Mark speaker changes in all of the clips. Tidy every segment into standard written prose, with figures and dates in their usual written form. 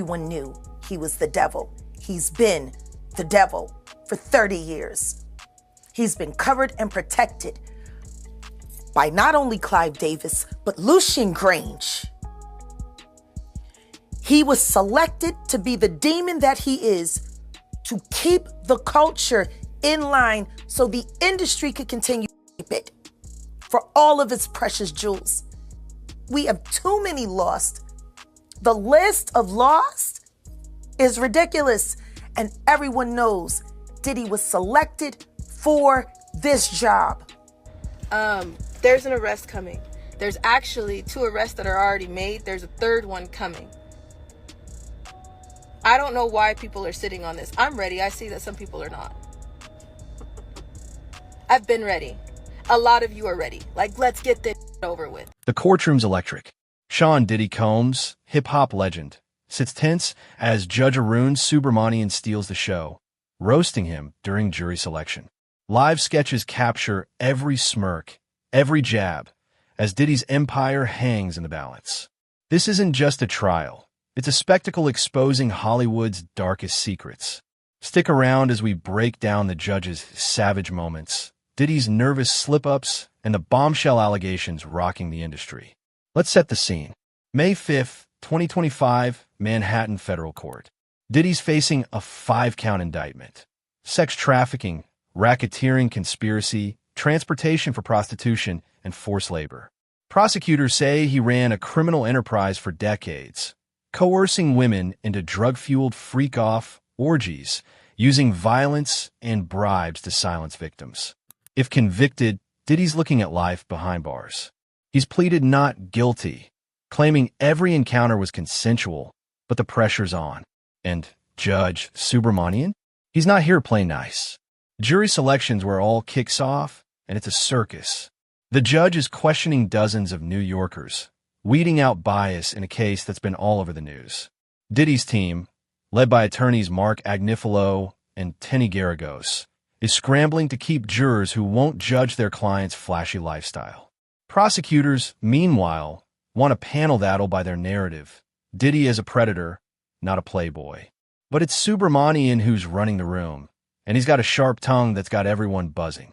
Speaker 1: Everyone knew he was the devil. He's been the devil for 30 years. He's been covered and protected by not only Clive Davis, but Lucian Grange. He was selected to be the demon that he is, to keep the culture in line so the industry could continue to keep it for all of its precious jewels. We have too many lost. The list of lost is ridiculous, and everyone knows Diddy was selected for this job.
Speaker 2: There's an arrest coming. There's actually 2 arrests that are already made. There's a 3rd one coming. I don't know why people are sitting on this. I'm ready. I see that some people are not. I've been ready. A lot of you are ready. Like, let's get this over with.
Speaker 3: The courtroom's electric. Sean Diddy Combs, hip-hop legend, sits tense as Judge Arun Subramanian steals the show, roasting him during jury selection. Live sketches capture every smirk, every jab, as Diddy's empire hangs in the balance. This isn't just a trial. It's a spectacle exposing Hollywood's darkest secrets. Stick around as we break down the judge's savage moments, Diddy's nervous slip-ups, and the bombshell allegations rocking the industry. Let's set the scene. May 5th, 2025, Manhattan Federal Court. Diddy's facing a 5-count indictment. Sex trafficking, racketeering conspiracy, transportation for prostitution, and forced labor. Prosecutors say he ran a criminal enterprise for decades, coercing women into drug-fueled freak-off orgies, using violence and bribes to silence victims. If convicted, Diddy's looking at life behind bars. He's pleaded not guilty, claiming every encounter was consensual, but the pressure's on. And Judge Subramanian? He's not here to play nice. Jury selection's where all kicks off, and it's a circus. The judge is questioning dozens of New Yorkers, weeding out bias in a case that's been all over the news. Diddy's team, led by attorneys Mark Agnifilo and Tenny Garagos, is scrambling to keep jurors who won't judge their client's flashy lifestyle. Prosecutors, meanwhile, want to panel that'll by their narrative. Diddy is a predator, not a playboy. But it's Subramanian who's running the room, and he's got a sharp tongue that's got everyone buzzing.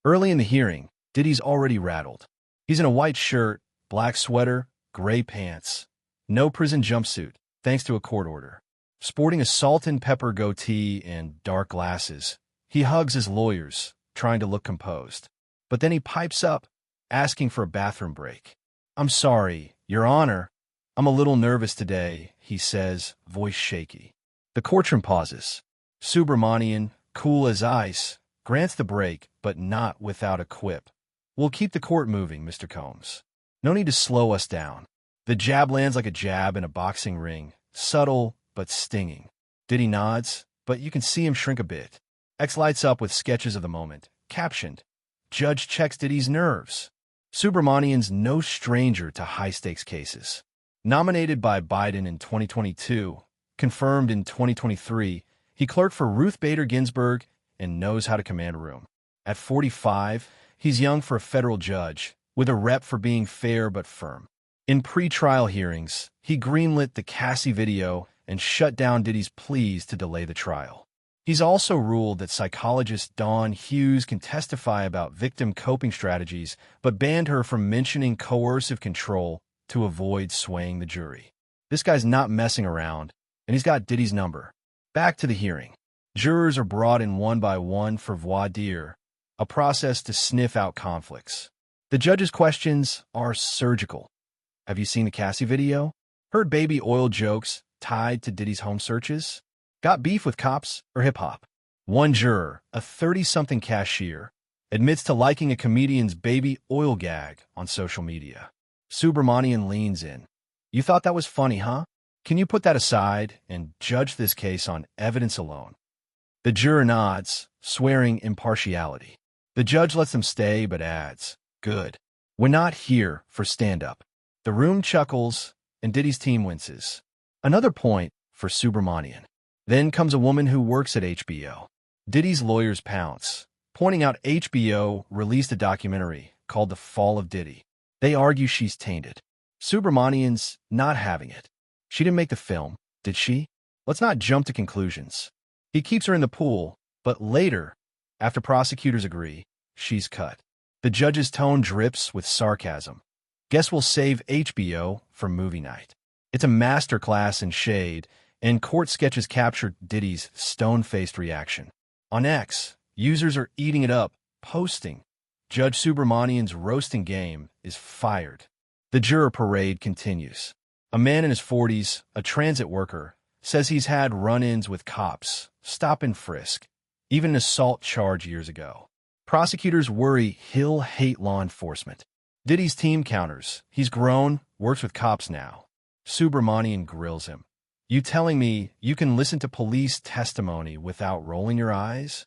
Speaker 3: Early in the hearing, Diddy's already rattled. He's in a white shirt, black sweater, gray pants, no prison jumpsuit, thanks to a court order. Sporting a salt and pepper goatee and dark glasses, he hugs his lawyers, trying to look composed. But then he pipes up, asking for a bathroom break. "I'm sorry, Your Honor. I'm a little nervous today," he says, voice shaky. The courtroom pauses. Subramanian, cool as ice, grants the break, but not without a quip. "We'll keep the court moving, Mr. Combs. No need to slow us down." The jab lands like a jab in a boxing ring, subtle but stinging. Diddy nods, but you can see him shrink a bit. X lights up with sketches of the moment, captioned, "Judge checks Diddy's nerves." Subramanian's no stranger to high-stakes cases. Nominated by Biden in 2022, confirmed in 2023, he clerked for Ruth Bader Ginsburg and knows how to command a room. At 45, he's young for a federal judge, with a rep for being fair but firm. In pre-trial hearings, he greenlit the Cassie video and shut down Diddy's pleas to delay the trial. He's also ruled that psychologist Dawn Hughes can testify about victim coping strategies, but banned her from mentioning coercive control to avoid swaying the jury. This guy's not messing around, and he's got Diddy's number. Back to the hearing. Jurors are brought in one by one for voir dire, a process to sniff out conflicts. The judge's questions are surgical. Have you seen the Cassie video? Heard baby oil jokes tied to Diddy's home searches? Got beef with cops or hip-hop? One juror, a 30-something cashier, admits to liking a comedian's baby oil gag on social media. Subramanian leans in. "You thought that was funny, huh? Can you put that aside and judge this case on evidence alone?" The juror nods, swearing impartiality. The judge lets them stay but adds, "Good. We're not here for stand-up." The room chuckles, and Diddy's team winces. Another point for Subramanian. Then comes a woman who works at HBO. Diddy's lawyers pounce, pointing out HBO released a documentary called The Fall of Diddy. They argue she's tainted. Subramanian's not having it. She didn't make the film. Did she? Let's not jump to conclusions. He keeps her in the pool, but later, after prosecutors agree, she's cut. The judge's tone drips with sarcasm. Guess we'll save HBO for movie night. It's a masterclass in shade, and court sketches captured Diddy's stone-faced reaction. On X, users are eating it up, posting, Judge Subramanian's roasting game is fired. The juror parade continues. A man in his 40s, a transit worker, says he's had run-ins with cops, stop and frisk, even an assault charge years ago. Prosecutors worry he'll hate law enforcement. Diddy's team counters. He's grown, works with cops now. Subramanian grills him. You telling me you can listen to police testimony without rolling your eyes?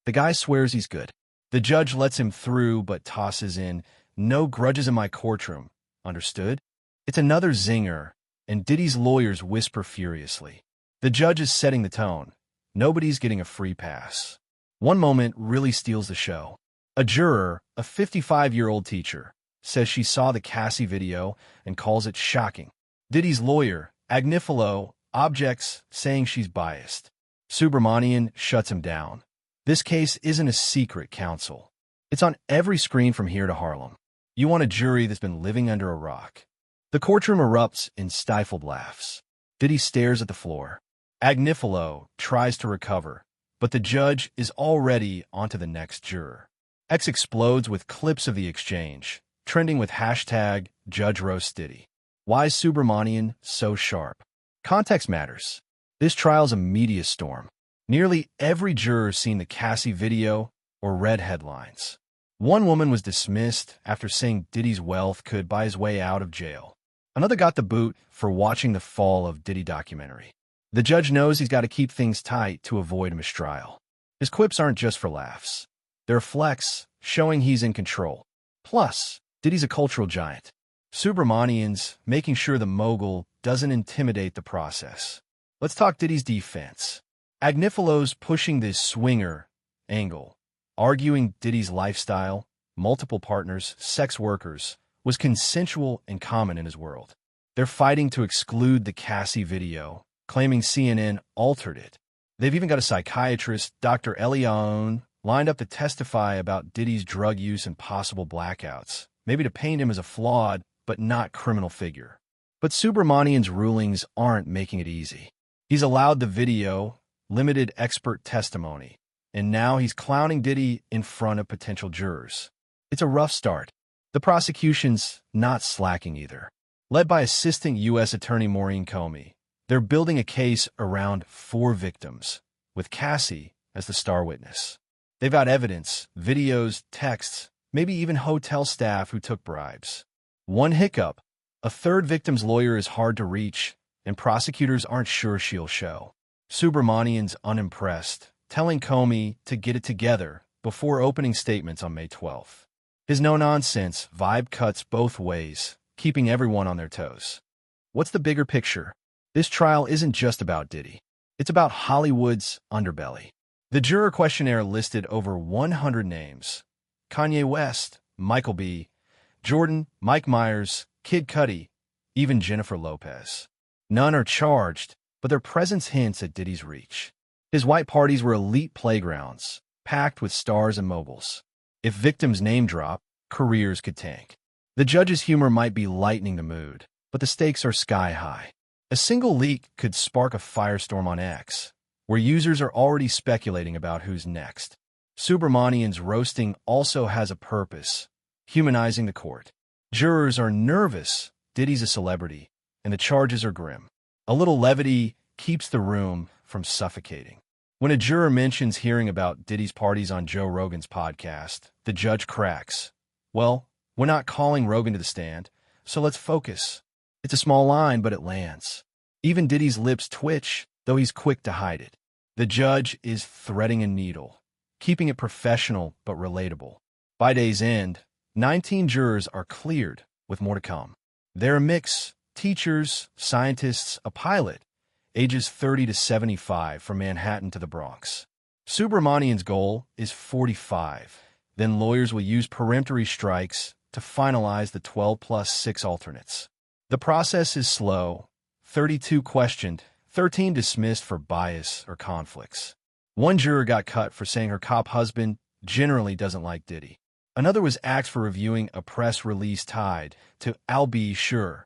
Speaker 3: The guy swears he's good. The judge lets him through but tosses in, no grudges in my courtroom. Understood? It's another zinger, and Diddy's lawyers whisper furiously. The judge is setting the tone. Nobody's getting a free pass. One moment really steals the show. A juror, a 55-year-old teacher, says she saw the Cassie video and calls it shocking. Diddy's lawyer, Agnifilo, objects, saying she's biased. Subramanian shuts him down. This case isn't a secret, counsel. It's on every screen from here to Harlem. You want a jury that's been living under a rock. The courtroom erupts in stifled laughs. Diddy stares at the floor. Agnifilo tries to recover, but the judge is already onto the next juror. X explodes with clips of the exchange, trending with hashtag #JudgeRoastDiddy. Why is Subramanian so sharp? Context matters. This trial's a media storm. Nearly every juror's seen the Cassie video or read headlines. One woman was dismissed after saying Diddy's wealth could buy his way out of jail. Another got the boot for watching the Fall of Diddy documentary. The judge knows he's got to keep things tight to avoid a mistrial. His quips aren't just for laughs. They're a flex, showing he's in control. Plus, Diddy's a cultural giant. Subramanian's making sure the mogul doesn't intimidate the process. Let's talk Diddy's defense. Agnifilo's pushing this swinger angle, arguing Diddy's lifestyle, multiple partners, sex workers, was consensual and common in his world. They're fighting to exclude the Cassie video, claiming CNN altered it. They've even got a psychiatrist, Dr. Elion, lined up to testify about Diddy's drug use and possible blackouts, maybe to paint him as a flawed but not criminal figure. But Subramanian's rulings aren't making it easy. He's allowed the video, limited expert testimony, and now he's clowning Diddy in front of potential jurors. It's a rough start. The prosecution's not slacking either. Led by Assistant U.S. Attorney Maureen Comey, they're building a case around 4 victims, with Cassie as the star witness. They've got evidence, videos, texts, maybe even hotel staff who took bribes. One hiccup: a third victim's lawyer is hard to reach, and prosecutors aren't sure she'll show. Subramanian's unimpressed, telling Comey to get it together before opening statements on May 12th. His no-nonsense vibe cuts both ways, keeping everyone on their toes. What's the bigger picture? This trial isn't just about Diddy. It's about Hollywood's underbelly. The juror questionnaire listed over 100 names. Kanye West, Michael B., Jordan, Mike Myers, Kid Cudi, even Jennifer Lopez. None are charged, but their presence hints at Diddy's reach. His white parties were elite playgrounds, packed with stars and moguls. If victims name drop, careers could tank. The judge's humor might be lightening the mood, but the stakes are sky high. A single leak could spark a firestorm on X, where users are already speculating about who's next. Subramanian's roasting also has a purpose: humanizing the court. Jurors are nervous, Diddy's a celebrity, and the charges are grim. A little levity keeps the room from suffocating. When a juror mentions hearing about Diddy's parties on Joe Rogan's podcast, the judge cracks. Well, we're not calling Rogan to the stand, so let's focus. It's a small line, but it lands. Even Diddy's lips twitch, though he's quick to hide it. The judge is threading a needle, keeping it professional but relatable. By day's end, 19 jurors are cleared, with more to come. They're a mix: teachers, scientists, a pilot, ages 30 to 75 from Manhattan to the Bronx. Subramanian's goal is 45. Then lawyers will use peremptory strikes to finalize the 12 plus 6 alternates. The process is slow: 32 questioned, 13 dismissed for bias or conflicts. One juror got cut for saying her cop husband generally doesn't like Diddy. Another was axed for reviewing a press release tied to Al B. Sure's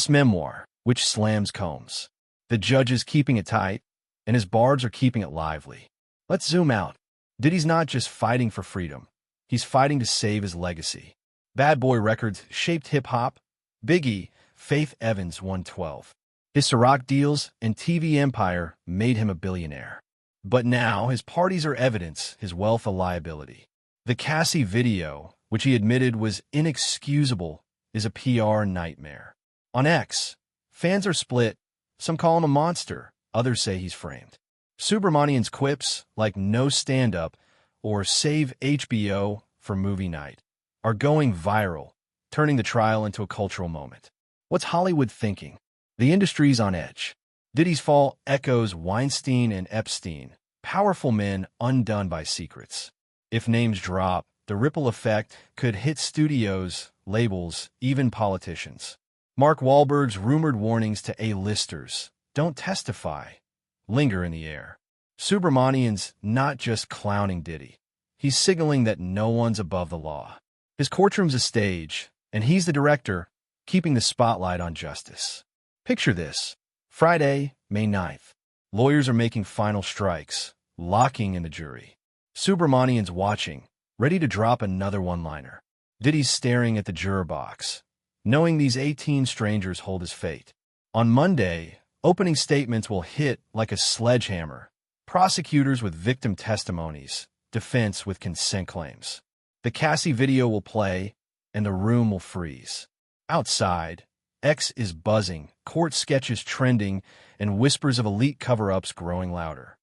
Speaker 3: memoir, which slams Combs. The judge is keeping it tight, and his bards are keeping it lively. Let's zoom out. Diddy's not just fighting for freedom. He's fighting to save his legacy. Bad Boy Records shaped hip-hop. Biggie, Faith Evans 112. His Ciroc deals and TV empire made him a billionaire. But now his parties are evidence, his wealth a liability. The Cassie video, which he admitted was inexcusable, is a PR nightmare. On X, fans are split. Some call him a monster, others say he's framed. Subramanian's quips, like "no stand-up" or "save HBO for movie night," are going viral, turning the trial into a cultural moment. What's Hollywood thinking? The industry's on edge. Diddy's fall echoes Weinstein and Epstein, powerful men undone by secrets. If names drop, the ripple effect could hit studios, labels, even politicians. Mark Wahlberg's rumored warnings to A-listers, "Don't testify," linger in the air. Subramanian's not just clowning Diddy. He's signaling that no one's above the law. His courtroom's a stage, and he's the director, keeping the spotlight on justice. Picture this. Friday, May 9th. Lawyers are making final strikes, locking in the jury. Subramanian's watching, ready to drop another one-liner. Diddy's staring at the juror box, knowing these 18 strangers hold his fate. On Monday, opening statements will hit like a sledgehammer. Prosecutors with victim testimonies, defense with consent claims. The Cassie video will play, and the room will freeze. Outside, X is buzzing, court sketches trending, and whispers of elite cover-ups growing louder.